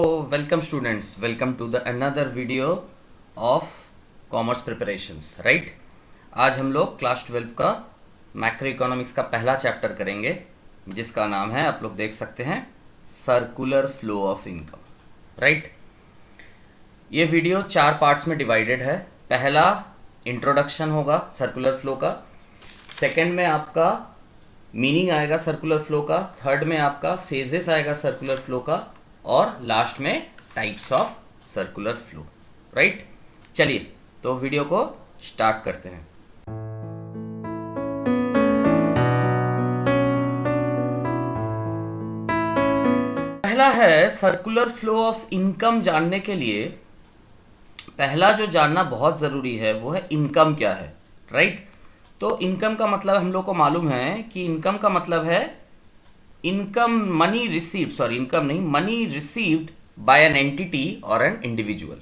welcome students, welcome to the another video of commerce preparations, right. आज हम लोग class 12 का मैक्रो इकोनॉमिक्स का पहला चैप्टर करेंगे, जिसका नाम है, आप लोग देख सकते हैं, circular flow of income, right. ये वीडियो 4 पार्ट्स में डिवाइडेड है। पहला इंट्रोडक्शन होगा सर्कुलर फ्लो का, सेकंड में आपका मीनिंग आएगा सर्कुलर फ्लो का, थर्ड में आपका फेजेस आएगा सर्कुलर फ्लो का, और लास्ट में types of circular flow, right. चलिए तो वीडियो को स्टार्ट करते हैं। पहला है सर्कुलर फ्लो ऑफ इनकम। जानने के लिए पहला जो जानना बहुत ज़रूरी है वो है इनकम क्या है, राइट। तो इनकम का मतलब हम लोग को मालूम है कि इनकम का मतलब है income money received, sorry income नहीं, money received by an entity और एन इंडिविजुअल।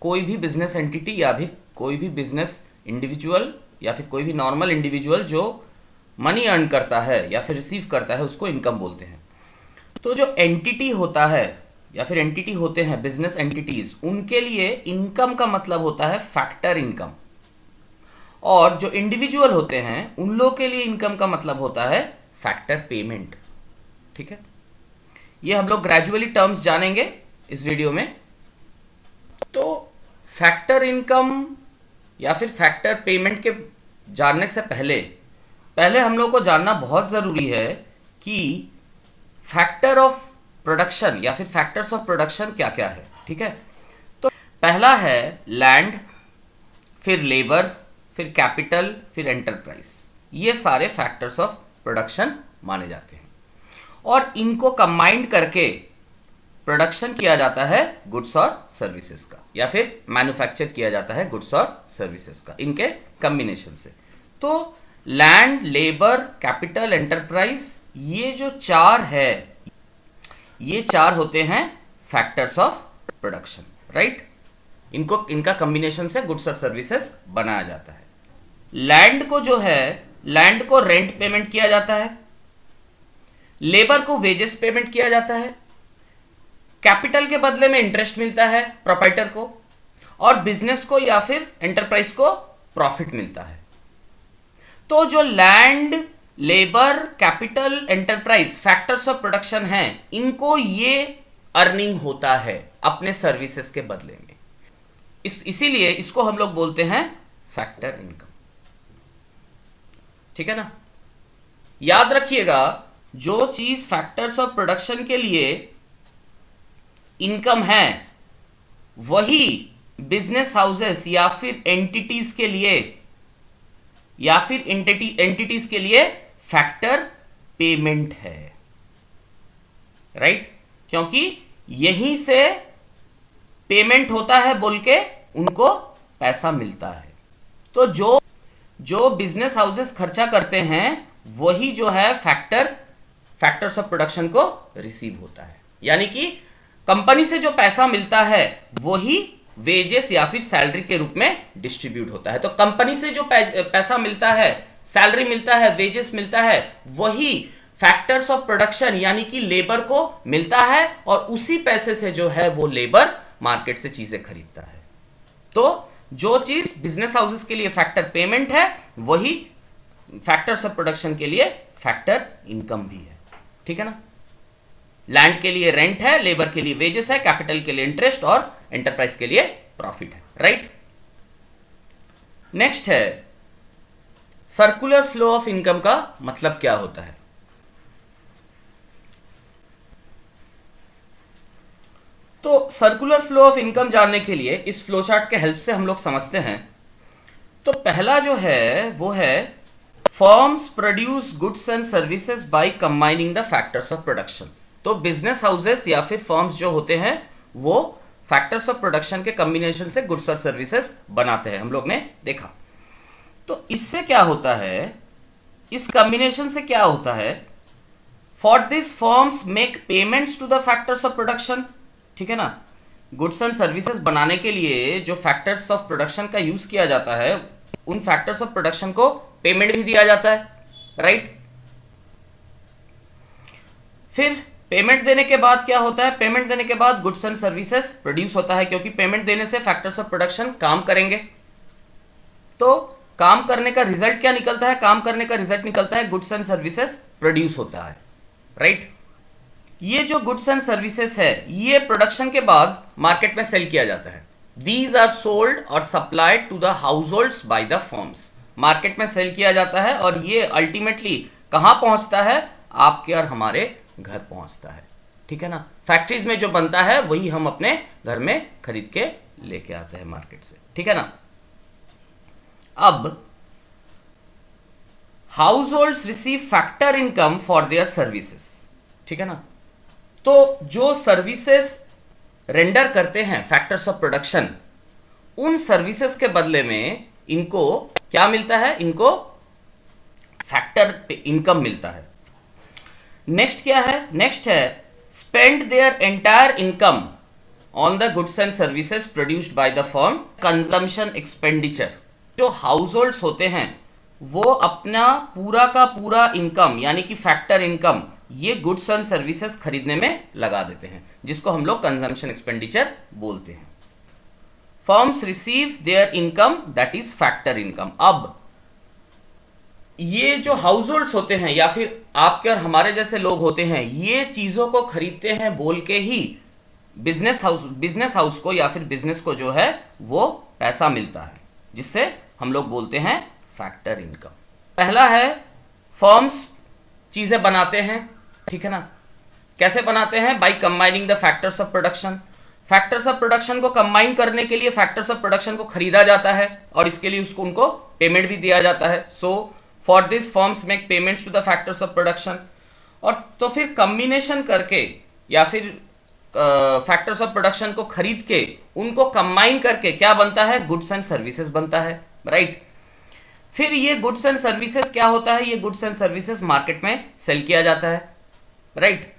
कोई भी बिजनेस एंटिटी या भी कोई भी बिजनेस इंडिविजुअल या फिर कोई भी नॉर्मल इंडिविजुअल जो मनी अर्न करता है या फिर रिसीव करता है उसको इनकम बोलते हैं। तो जो एंटिटी होता है या फिर एंटिटी होते हैं बिजनेस एंटिटीज, उनके लिए इनकम का मतलब होता है फैक्टर इनकम, और जो इंडिविजुअल होते हैं उन लोगों के लिए इनकम का मतलब होता है फैक्टर पेमेंट, ठीक है। ये हम लोग ग्रेजुअली टर्म्स जानेंगे इस वीडियो में। तो फैक्टर इनकम या फिर फैक्टर पेमेंट के जानने से पहले हम लोग को जानना बहुत जरूरी है कि फैक्टर ऑफ प्रोडक्शन या फिर फैक्टर्स ऑफ प्रोडक्शन क्या क्या है, ठीक है। तो पहला है लैंड, फिर लेबर, फिर कैपिटल, फिर एंटरप्राइज। ये सारे फैक्टर्स ऑफ प्रोडक्शन माने जाते हैं और इनको कंबाइंड करके प्रोडक्शन किया जाता है गुड्स और सर्विसेज का, या फिर मैन्युफैक्चर किया जाता है गुड्स और सर्विसेज का, इनके कॉम्बिनेशन से। तो लैंड, लेबर, कैपिटल, एंटरप्राइज, ये जो चार है, ये चार होते हैं फैक्टर्स ऑफ प्रोडक्शन, राइट। इनका कॉम्बिनेशन से गुड्स और सर्विसेज बनाया जाता है। लैंड को जो है, लैंड को रेंट पेमेंट किया जाता है, लेबर को वेजेस पेमेंट किया जाता है, कैपिटल के बदले में इंटरेस्ट मिलता है प्रोप्राइटर को, और बिजनेस को या फिर एंटरप्राइज को प्रॉफिट मिलता है। तो जो land, labour, capital, enterprise factors of production हैं, इनको ये अर्निंग होता है अपने सर्विसेज के बदले में। इसीलिए इसको हम लोग बोलते हैं फैक्टर इनकम, ठीक है ना। याद रखिएगा, जो चीज फैक्टर्स ऑफ प्रोडक्शन के लिए इनकम है, वही बिजनेस हाउसेस या फिर एंटिटीज के लिए या फिर एंटिटीज के लिए फैक्टर पेमेंट है, राइट। क्योंकि यहीं से पेमेंट होता है बोल के उनको पैसा मिलता है। तो जो बिजनेस हाउसेस खर्चा करते हैं वही जो है फैक्टर्स ऑफ प्रोडक्शन को रिसीव होता है। यानी कि कंपनी से जो पैसा मिलता है वही वेजेस या फिर सैलरी के रूप में डिस्ट्रीब्यूट होता है। तो कंपनी से जो पैसा मिलता है, सैलरी मिलता है, वेजेस मिलता है, वही फैक्टर्स ऑफ प्रोडक्शन यानी कि लेबर को मिलता है, और उसी पैसे से जो है वो लेबर मार्केट से चीजें खरीदता है। तो जो चीज बिजनेस हाउसेस के लिए फैक्टर पेमेंट है, वही फैक्टर्स ऑफ प्रोडक्शन के लिए फैक्टर इनकम भी है, ठीक है ना। लैंड के लिए रेंट है, लेबर के लिए वेजेस है, कैपिटल के लिए इंटरेस्ट, और एंटरप्राइज के लिए प्रॉफिट है, राइट। नेक्स्ट है सर्कुलर फ्लो ऑफ इनकम का मतलब क्या होता है। तो सर्कुलर फ्लो ऑफ इनकम जानने के लिए इस फ्लो चार्ट के हेल्प से हम लोग समझते हैं। तो पहला जो है वो है firms produce goods and services by combining the factors of production. तो बिजनेस हाउसेस या फिर फर्म्स जो होते हैं वो फैक्टर्स ऑफ प्रोडक्शन के कॉम्बिनेशन से गुड्स और सर्विसेज बनाते हैं, हम लोग ने देखा। तो इससे क्या होता है, इस कॉम्बिनेशन से क्या होता है, for this firms make payments to the factors of production, ठीक है ना। गुड्स एंड सर्विसेज बनाने के लिए जो फैक्टर्स ऑफ प्रोडक्शन का यूज किया जाता है, उन फैक्टर्स ऑफ प्रोडक्शन को पेमेंट भी दिया जाता है, राइट। फिर पेमेंट देने के बाद क्या होता है? पेमेंट देने के बाद गुड्स एंड सर्विसेज प्रोड्यूस होता है, क्योंकि पेमेंट देने से फैक्टर्स ऑफ प्रोडक्शन काम करेंगे। तो काम करने का रिजल्ट क्या निकलता है? काम करने का रिजल्ट निकलता है गुड्स एंड सर्विसेज प्रोड्यूस होता है, राइट। ये जो गुड्स एंड सर्विसेज है ये प्रोडक्शन के बाद मार्केट में सेल किया जाता है। दीज आर सोल्ड और supplied to the household by the firms. Market में सेल किया जाता है और ये अल्टीमेटली कहां पहुंचता है? आपके और हमारे घर पहुंचता है, ठीक है ना। फैक्ट्रीज में जो बनता है वही हम अपने घर में खरीद के लेके आते हैं मार्केट से, ठीक है ना। अब house holds receive factor income for their services, ठीक है ना। तो जो सर्विसेज रेंडर करते हैं फैक्टर्स ऑफ प्रोडक्शन, उन सर्विसेज के बदले में इनको क्या मिलता है? इनको फैक्टर इनकम मिलता है। नेक्स्ट क्या है? नेक्स्ट है spend their entire income on the goods and services produced by the firm, consumption expenditure. जो हाउस होल्ड्स होते हैं वो अपना पूरा का पूरा इनकम यानी कि फैक्टर इनकम ये गुड्स एंड सर्विसेज खरीदने में लगा देते हैं, जिसको हम लोग कंजम्पशन एक्सपेंडिचर बोलते हैं। Firms receive there income that is factor income. अब ये जो हाउस होल्ड्स होते हैं या फिर आपके और हमारे जैसे लोग होते हैं, ये चीजों को खरीदते हैं बोल के ही बिजनेस हाउस को या फिर बिजनेस को जो है वो पैसा मिलता है, जिससे हम लोग बोलते हैं फैक्टर इनकम। पहला है फर्म्स चीजें बनाते हैं, ठीक है ना। कैसे बनाते हैं? By combining the factors of production. Factors of production को कंबाइन करने के लिए फैक्टर्स ऑफ प्रोडक्शन को खरीदा जाता है और इसके लिए उनको पेमेंट भी दिया जाता है। So for this firms make payments to the factors of production. और तो फिर कॉम्बिनेशन करके या फिर फैक्टर्स ऑफ प्रोडक्शन को खरीद के उनको कंबाइन करके क्या बनता है? गुड्स एंड सर्विसेज बनता है, राइट। फिर ये गुड्स एंड सर्विसेज क्या होता है? ये गुड्स एंड सर्विसेज मार्केट में सेल किया जाता है, राइट।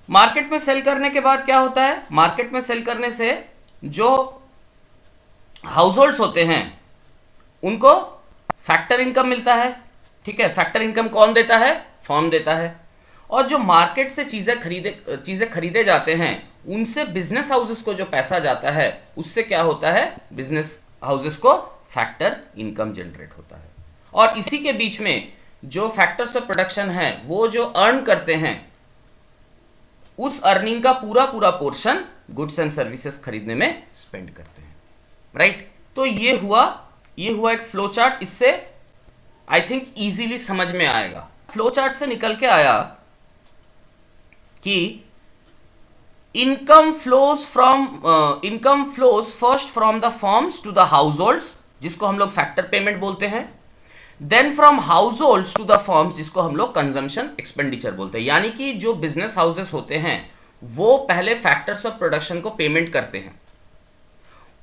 मार्केट में सेल करने के बाद क्या होता है? मार्केट में सेल करने से जो हाउस होल्ड्स होते हैं उनको फैक्टर इनकम मिलता है, ठीक है। फैक्टर इनकम कौन देता है? फर्म देता है। और जो मार्केट से चीजें खरीदे जाते हैं उनसे बिजनेस हाउसेस को जो पैसा जाता है उससे क्या होता है? बिजनेस हाउसेस को फैक्टर इनकम जनरेट होता है। और इसी के बीच में जो फैक्टर्स ऑफ प्रोडक्शन है वो जो अर्न करते हैं उस अर्निंग का पूरा पोर्शन गुड्स एंड सर्विसेज खरीदने में स्पेंड करते हैं, राइट। तो ये हुआ एक फ्लो चार्ट। इससे आई थिंक इजीली समझ में आएगा। फ्लो चार्ट से निकल के आया कि income flows first from the firms to the household, जिसको हम लोग फैक्टर पेमेंट बोलते हैं। Then from household to the firms, जिसको हम लोग कंजम्पशन एक्सपेंडिचर बोलते हैं। यानी कि जो बिजनेस हाउसेस होते हैं वो पहले फैक्टर्स ऑफ प्रोडक्शन को पेमेंट करते हैं,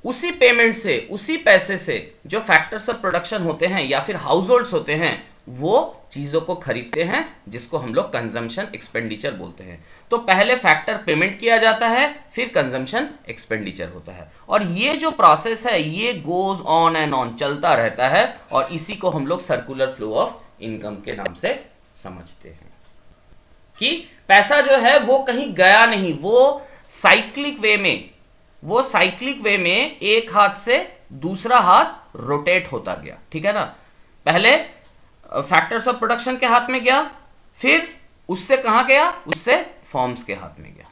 उसी पेमेंट से उसी पैसे से जो फैक्टर्स ऑफ प्रोडक्शन होते हैं या फिर हाउस होल्ड्स होते हैं वो चीजों को खरीदते हैं, जिसको हम लोग कंजम्पशन एक्सपेंडिचर बोलते हैं। तो पहले फैक्टर पेमेंट किया जाता है फिर कंजम्पशन एक्सपेंडिचर होता है। और ये जो प्रोसेस है ये गोज ऑन एंड ऑन चलता रहता है और इसी को हम लोग सर्कुलर फ्लो ऑफ इनकम के नाम से समझते हैं कि पैसा जो है वो कहीं गया नहीं, वो साइक्लिक वे में एक हाथ से दूसरा हाथ रोटेट होता गया, ठीक है ना। पहले फैक्टर्स ऑफ प्रोडक्शन के हाथ में गया, फिर उससे कहां गया? उससे फर्म्स के हाथ में गया।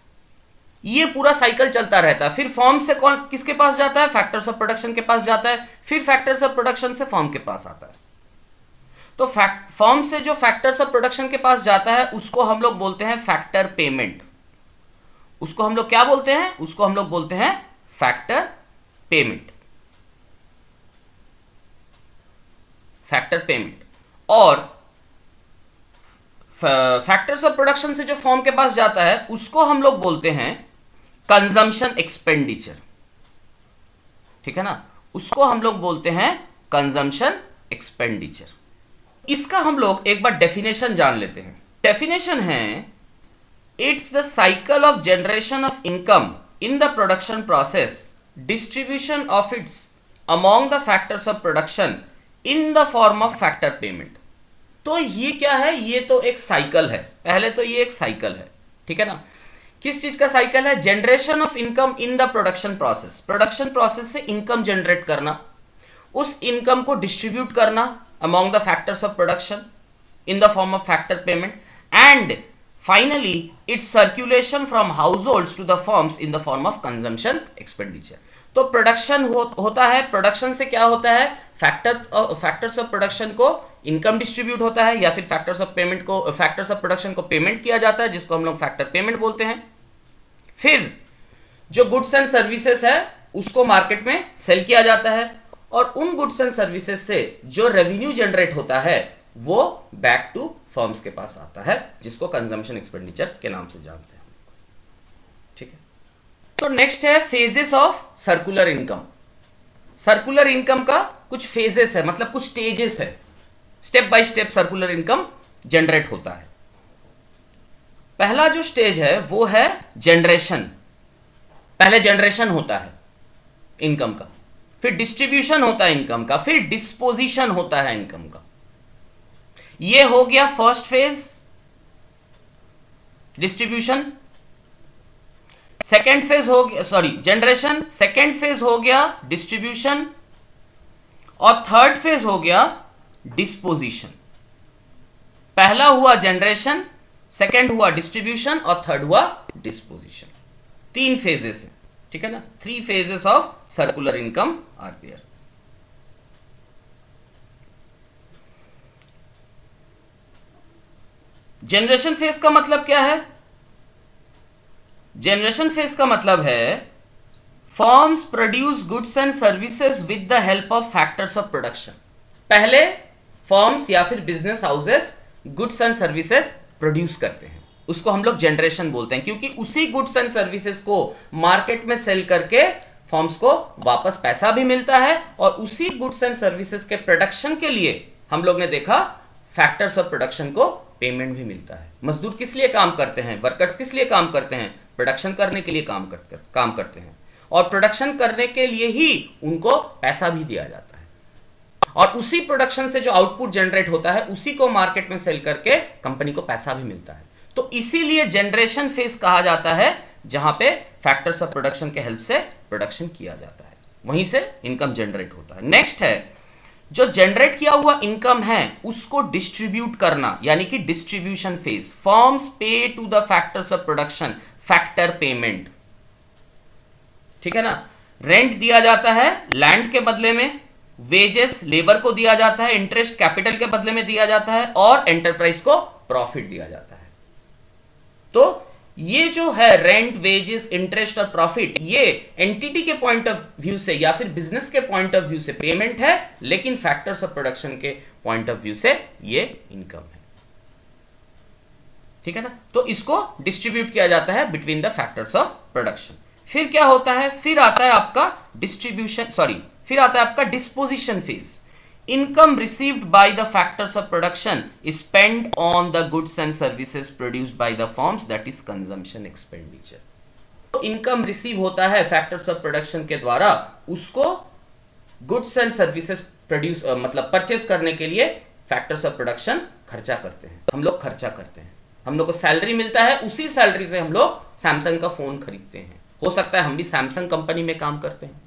ये पूरा साइकिल चलता रहता है। फिर फर्म से कौन किसके पास जाता है? फैक्टर्स ऑफ प्रोडक्शन के पास जाता है। फिर फैक्टर्स ऑफ प्रोडक्शन से फर्म के पास आता है। तो फर्म से जो फैक्टर्स ऑफ प्रोडक्शन के पास जाता है उसको हम लोग बोलते हैं फैक्टर पेमेंट। उसको हम लोग क्या बोलते हैं? उसको हम लोग बोलते हैं फैक्टर पेमेंट। Factor payment. और फैक्टर्स ऑफ प्रोडक्शन से जो फर्म के पास जाता है उसको हम लोग बोलते हैं कंजम्पशन एक्सपेंडिचर, ठीक है ना। उसको हम लोग बोलते हैं कंजम्पशन एक्सपेंडिचर। इसका हम लोग एक बार डेफिनेशन जान लेते हैं। डेफिनेशन है it's the cycle of generation of income in the production process, distribution of its among the factors of production in the form of factor payment. तो ये क्या है? ये तो एक साइकिल है। पहले तो ये एक साइकिल है, ठीक है ना। किस चीज का साइकिल है? Generation of income in the production process. Production process से इनकम जनरेट करना, उस इनकम को डिस्ट्रीब्यूट करना among the factors of production in the form of factor payment, and finally its circulation from households to the firms in the form of consumption expenditure. तो production होता है, production से क्या होता है? फैक्टर्स ऑफ प्रोडक्शन को income distribute होता है, या फिर फैक्टर्स ऑफ प्रोडक्शन को पेमेंट किया जाता है, जिसको हम लोग फैक्टर पेमेंट बोलते हैं। फिर जो गुड्स एंड सर्विसेज है उसको मार्केट में सेल किया जाता है, और उन गुड्स एंड सर्विसेज से जो रेवेन्यू जनरेट होता है वो बैक टू फर्म्स के पास आता है, जिसको कंजम्पशन एक्सपेंडिचर के नाम से जानते हैं। ठीक है, तो नेक्स्ट है phases of circular income. Circular income का कुछ फेजेस है, मतलब कुछ स्टेजेस है, step by step circular income generate होता है। पहला जो स्टेज है वो है जनरेशन। पहले जनरेशन होता है इनकम का, फिर डिस्ट्रीब्यूशन होता है इनकम का, फिर डिस्पोजिशन होता है इनकम का। ये हो गया first phase, distribution. Second phase हो गया, सॉरी, जनरेशन। सेकेंड फेज हो गया डिस्ट्रीब्यूशन, और थर्ड फेज हो गया डिस्पोजिशन। पहला हुआ जनरेशन, सेकेंड हुआ डिस्ट्रीब्यूशन, और थर्ड हुआ डिस्पोजिशन। 3 फेजेस है, ठीक है ना। 3 phases of circular income are there. Generation phase का मतलब क्या है? जनरेशन फेज का मतलब है firms produce goods and services with the help of factors of production. पहले फर्म्स या फिर business houses goods and services produce करते हैं, उसको हम लोग जनरेशन बोलते हैं, क्योंकि उसी गुड्स एंड सर्विसेज को मार्केट में सेल करके फर्म्स को वापस पैसा भी मिलता है, और उसी गुड्स एंड सर्विसेज के प्रोडक्शन के लिए हम लोग ने देखा फैक्टर्स ऑफ प्रोडक्शन को पेमेंट भी मिलता है। मजदूर किस लिए काम करते हैं? वर्कर्स किस लिए काम करते हैं? प्रोडक्शन करने के लिए काम करते हैं, और प्रोडक्शन करने के लिए ही उनको पैसा भी दिया जाता है, और उसी प्रोडक्शन से जो आउटपुट जनरेट होता है उसी को मार्केट में सेल करके कंपनी को पैसा भी मिलता है। तो इसीलिए जनरेशन फेज कहा जाता है, जहां पे फैक्टर्स ऑफ प्रोडक्शन के हेल्प से प्रोडक्शन किया जाता है, वहीं से इनकम जनरेट होता है। नेक्स्ट है जो जनरेट किया हुआ इनकम है उसको डिस्ट्रीब्यूट करना, यानी कि distribution phase. Firms pay to the factors of production factor payment, ठीक है ना। रेंट दिया जाता है लैंड के बदले में, वेजेस लेबर को दिया जाता है, इंटरेस्ट कैपिटल के बदले में दिया जाता है, और एंटरप्राइज को प्रॉफिट दिया जाता है। तो ये जो है रेंट, वेजेस, इंटरेस्ट और प्रॉफिट, ये एंटिटी के पॉइंट ऑफ व्यू से या फिर बिजनेस के पॉइंट ऑफ व्यू से पेमेंट है, लेकिन फैक्टर्स ऑफ प्रोडक्शन के पॉइंट ऑफ व्यू से ये इनकम है, ठीक है ना। तो इसको डिस्ट्रीब्यूट किया जाता है between the factors of production. फिर क्या होता है? फिर आता है आपका disposition phase. Income received by the factors of production is spend on the goods and services produced by the firms, that is consumption expenditure. तो इनकम रिसीव होता है फैक्टर्स ऑफ प्रोडक्शन के द्वारा, उसको गुड्स एंड सर्विसेज प्रोड्यूस मतलब purchase करने के लिए फैक्टर्स ऑफ प्रोडक्शन खर्चा करते हैं। हम लोग खर्चा करते हैं, हम लोग को सैलरी मिलता है, उसी सैलरी से हम लोग सैमसंग का फोन खरीदते हैं। हो सकता है हम भी सैमसंग कंपनी में काम करते हैं,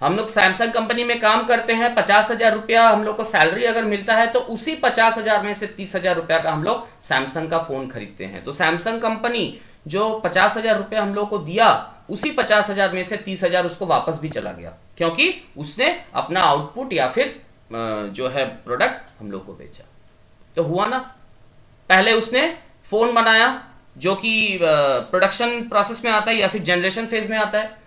हम लोग सैमसंग कंपनी में काम करते हैं, 50,000 रुपया हम लोग को सैलरी अगर मिलता है तो उसी 50,000 में से 30,000 रुपया का हम लोग सैमसंग का फोन खरीदते हैं। तो सैमसंग कंपनी जो 50,000 रुपया हम लोग को दिया, उसी 50,000 में से 30,000 उसको वापस भी चला गया, क्योंकि उसने अपना आउटपुट या फिर जो है प्रोडक्ट हम लोग को बेचा। तो हुआ ना, पहले उसने फोन बनाया जो कि प्रोडक्शन प्रोसेस में आता है या फिर जनरेशन फेज में आता है,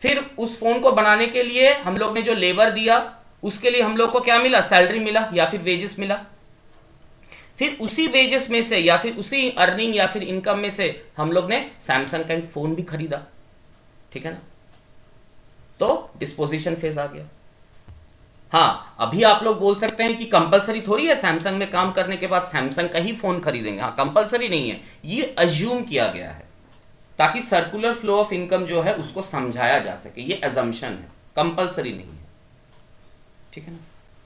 फिर उस फोन को बनाने के लिए हम लोग ने जो लेबर दिया उसके लिए हम लोग को क्या मिला? सैलरी मिला या फिर वेजेस मिला। फिर उसी वेजेस में से या फिर उसी अर्निंग या फिर इनकम में से हम लोग ने सैमसंग का फोन भी खरीदा, ठीक है ना। तो डिस्पोजिशन फेज आ गया। हाँ, अभी आप लोग बोल सकते हैं कि कंपलसरी थोड़ी है सैमसंग में काम करने के बाद सैमसंग का ही फोन खरीदेंगे। हाँ, कंपलसरी नहीं है, ये अज्यूम किया गया है ताकि सर्कुलर फ्लो ऑफ इनकम जो है उसको समझाया जा सके। ये अजम्पशन है, कंपलसरी नहीं है, ठीक है ना।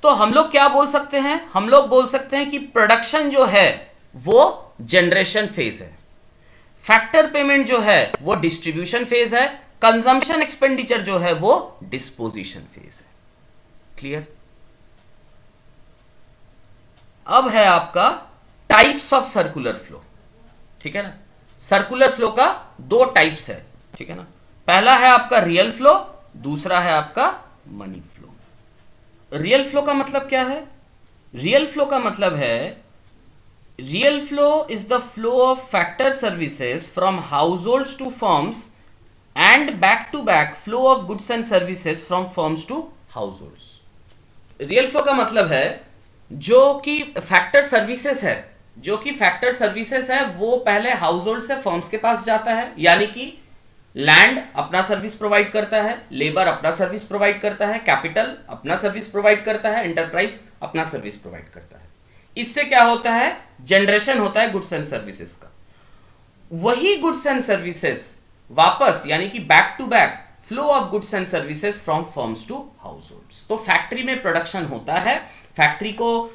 तो हम लोग क्या बोल सकते हैं? हम लोग बोल सकते हैं कि प्रोडक्शन जो है वो जनरेशन फेज है, फैक्टर पेमेंट जो है वो डिस्ट्रीब्यूशन फेज है, कंजम्पशन एक्सपेंडिचर जो है वो डिस्पोजिशन फेज है। क्लियर? अब है आपका टाइप्स ऑफ सर्कुलर फ्लो। ठीक है ना? सर्कुलर फ्लो का दो टाइप्स है। ठीक है ना? पहला है आपका रियल फ्लो, दूसरा है आपका मनी फ्लो। रियल फ्लो का मतलब क्या है? रियल फ्लो का मतलब है real flow is the flow of factor services from households to firms and back to back flow of goods and services from firms to households। Real flow का मतलब है जो कि फैक्टर सर्विसेज है, जो कि फैक्टर सर्विसेज है वो पहले हाउस होल्ड से फर्म्स के पास जाता है, यानी कि लैंड अपना सर्विस प्रोवाइड करता है, लेबर अपना सर्विस प्रोवाइड करता है, कैपिटल अपना सर्विस प्रोवाइड करता है, एंटरप्राइज अपना सर्विस प्रोवाइड करता है। इससे क्या होता है? जनरेशन होता है गुड्स एंड सर्विसेज का। वही गुड्स एंड सर्विसेज वापस यानी कि back to back flow of goods and services from firms to household. तो फैक्ट्री में प्रोडक्शन होता है, फैक्ट्री को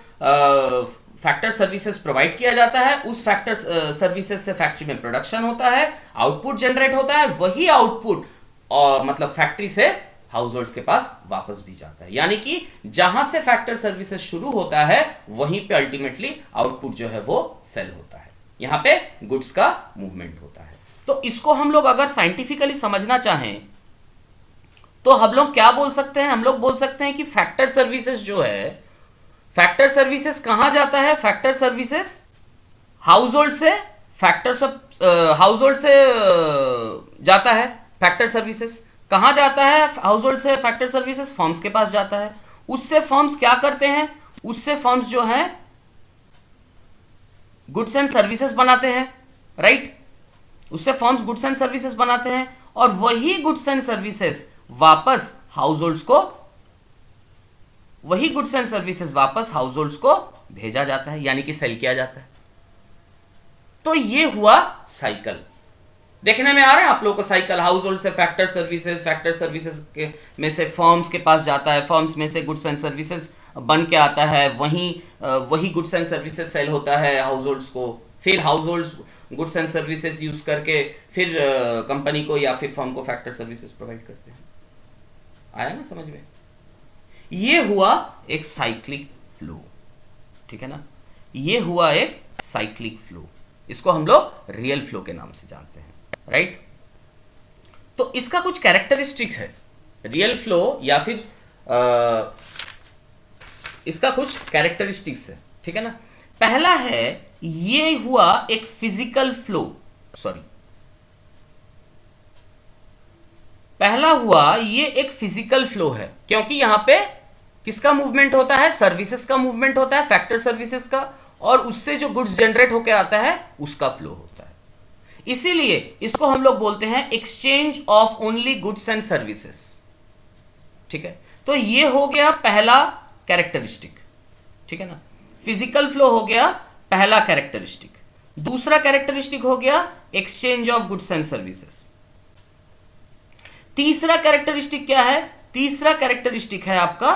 फैक्टर सर्विसेज प्रोवाइड किया जाता है, उस फैक्टर सर्विसेज से फैक्ट्री में प्रोडक्शन होता है, आउटपुट जनरेट होता है, वही आउटपुट मतलब फैक्ट्री से हाउस होल्ड्स के पास वापस भी जाता है। यानी कि जहां से फैक्टर सर्विसेज शुरू होता है वहीं पे अल्टीमेटली आउटपुट जो है वो सेल होता है, यहां पे गुड्स का मूवमेंट होता है। तो इसको हम लोग अगर साइंटिफिकली समझना चाहें तो हम लोग क्या बोल सकते हैं? हम लोग बोल सकते हैं कि फैक्टर सर्विसेज जो है, फैक्टर सर्विसेज कहां जाता है? फैक्टर सर्विसेज हाउस होल्ड से हाउस होल्ड से जाता है। फैक्टर सर्विसेज कहां जाता है? हाउस होल्ड से फैक्टर सर्विसेज फर्म्स के पास जाता है। उससे फर्म्स क्या करते हैं? उससे फर्म्स जो है गुड्स एंड सर्विसेज बनाते हैं, राइट? उससे फर्म्स गुड्स एंड सर्विसेज बनाते हैं और वही गुड्स एंड सर्विसेज वापस हाउस होल्ड्स को, वही गुड्स एंड सर्विसेज वापस हाउस होल्ड्स को भेजा जाता है, यानी कि सेल किया जाता है। तो ये हुआ साइकिल। देखने में आ रहा है आप लोगों को साइकिल? हाउस होल्ड से फैक्टर सर्विसेज के में से फर्म्स के पास जाता है, फर्म्स में से गुड्स एंड सर्विसेज बन के आता है, वही गुड्स एंड सर्विसेज सेल होता है हाउस होल्ड्स को, फिर house holds goods and services use करके फिर कंपनी को या फिर फर्म को फैक्टर सर्विसेज प्रोवाइड करते हैं। आया ना समझ में? ये हुआ एक साइक्लिक फ्लो। ठीक है ना? ये हुआ एक साइक्लिक फ्लो। इसको हम लोग रियल फ्लो के नाम से जानते हैं, राइट? तो इसका कुछ कैरेक्टरिस्टिक्स है रियल फ्लो, या फिर इसका कुछ कैरेक्टरिस्टिक्स है। ठीक है ना? पहला है ये हुआ एक फिजिकल फ्लो, पहला हुआ ये एक फिजिकल फ्लो है, क्योंकि यहां पे किसका मूवमेंट होता है? सर्विसेज का मूवमेंट होता है, फैक्टर सर्विसेज का, और उससे जो गुड्स जनरेट होकर आता है उसका फ्लो होता है। इसीलिए इसको हम लोग बोलते हैं exchange of only goods and services. ठीक है? तो ये हो गया पहला कैरेक्टरिस्टिक। ठीक है ना? फिजिकल फ्लो हो गया पहला कैरेक्टरिस्टिक। दूसरा कैरेक्टरिस्टिक हो गया exchange of goods and services. तीसरा कैरेक्टरिस्टिक क्या है? तीसरा कैरेक्टरिस्टिक है आपका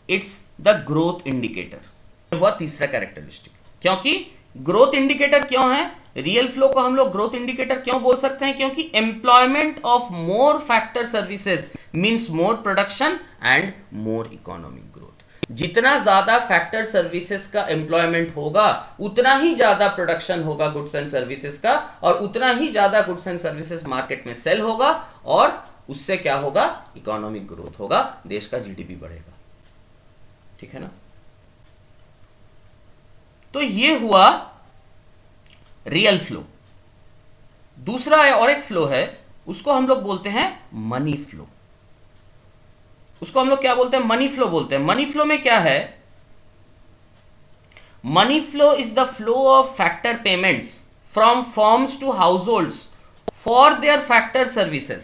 इट्स द ग्रोथ इंडिकेटर। हुआ तीसरा कैरेक्टरिस्टिक। क्योंकि ग्रोथ इंडिकेटर क्यों है? रियल फ्लो को हम लोग ग्रोथ इंडिकेटर क्यों बोल सकते हैं? क्योंकि employment of more factor services means more production and more economic growth. जितना ज्यादा फैक्टर सर्विसेज का एम्प्लॉयमेंट होगा उतना ही ज्यादा प्रोडक्शन होगा गुड्स एंड सर्विसेज का, और उतना ही ज्यादा गुड्स एंड सर्विसेज मार्केट में सेल होगा, और उससे क्या होगा? इकोनॉमिक ग्रोथ होगा, देश का जीडीपी बढ़ेगा। ठीक है ना? तो ये हुआ रियल फ्लो। दूसरा और एक फ्लो है, उसको हम लोग बोलते हैं मनी फ्लो। उसको हम लोग क्या बोलते हैं? मनी फ्लो बोलते हैं। मनी फ्लो में क्या है? Money flow is the flow of factor payments from firms to household for their factor services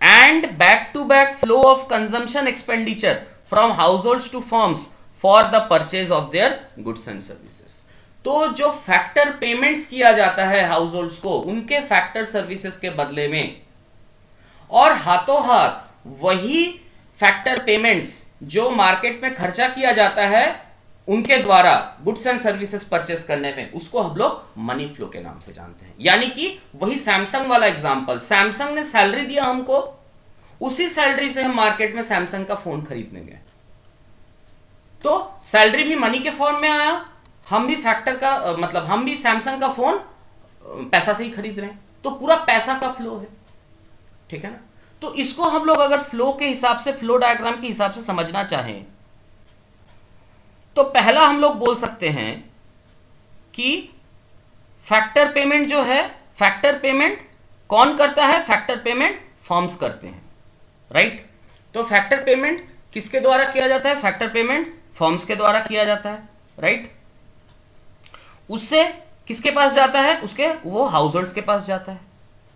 and back to back flow of consumption expenditure from household to firms for the purchase of their goods and services. तो जो factor payments किया जाता है house holds को उनके factor services के बदले में, और हाथों हाथ वही फैक्टर पेमेंट्स जो मार्केट में खर्चा किया जाता है उनके द्वारा गुड्स एंड सर्विसेज परचेस करने में, उसको हम लोग मनी फ्लो के नाम से जानते हैं। यानी कि वही सैमसंग वाला एग्जांपल, सैमसंग ने सैलरी दिया हमको, उसी सैलरी से हम मार्केट में सैमसंग का फोन खरीदने गए, तो सैलरी भी मनी के फॉर्म में आया, हम भी फैक्टर का मतलब हम भी सैमसंग का फोन पैसा से ही खरीद रहे हैं, तो पूरा पैसा का फ्लो है, ठीक है ना। तो इसको हम लोग अगर फ्लो के हिसाब से, फ्लो डायग्राम के हिसाब से समझना चाहें, तो पहला हम लोग बोल सकते हैं कि फैक्टर पेमेंट जो है, फैक्टर पेमेंट कौन करता है? फैक्टर पेमेंट फर्म्स करते हैं, राइट। तो फैक्टर पेमेंट किसके द्वारा किया जाता है? फैक्टर पेमेंट फर्म्स के द्वारा किया जाता है, राइट। उससे किसके पास जाता है? उसके वो हाउस होल्ड्स के पास जाता है,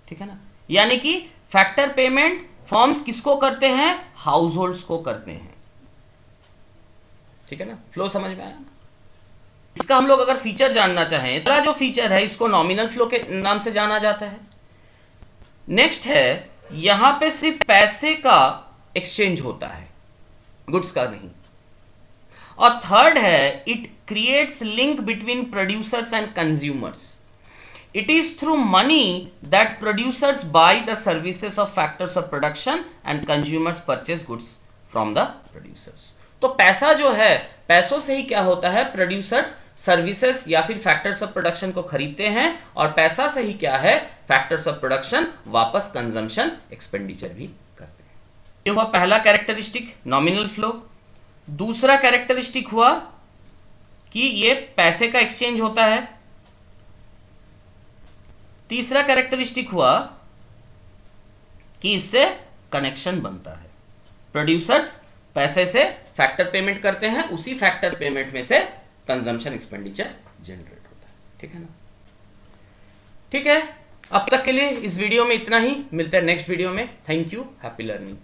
ठीक है ना। यानी कि फैक्टर पेमेंट फर्म्स किसको करते हैं? हाउस होल्ड्स को करते हैं, ठीक है ना। फ्लो समझ में आया ना। इसका हम लोग अगर फीचर जानना चाहें, पहला जो फीचर है इसको नॉमिनल फ्लो के नाम से जाना जाता है। नेक्स्ट है, यहां पे सिर्फ पैसे का एक्सचेंज होता है, गुड्स का नहीं। और थर्ड है, it creates link between producers and consumers. It is through money that producers buy the services of factors of production and consumers purchase goods from the producers. तो पैसा जो है, पैसों से ही क्या होता है? प्रोड्यूसर्स सर्विसेज या फिर फैक्टर्स ऑफ प्रोडक्शन को खरीदते हैं, और पैसा से ही क्या है? फैक्टर्स ऑफ प्रोडक्शन वापस कंजम्पशन एक्सपेंडिचर भी करते हैं। ये हुआ पहला कैरेक्टरिस्टिक, नॉमिनल फ्लो। दूसरा कैरेक्टरिस्टिक हुआ कि ये पैसे का एक्सचेंज होता है। तीसरा कैरेक्टरिस्टिक हुआ कि इससे कनेक्शन बनता है, प्रोड्यूसर्स पैसे से फैक्टर पेमेंट करते हैं, उसी फैक्टर पेमेंट में से कंजम्पशन एक्सपेंडिचर जनरेट होता है, ठीक है ना। ठीक है, अब तक के लिए इस वीडियो में इतना ही, मिलते हैं नेक्स्ट वीडियो में। Thank you, happy learning.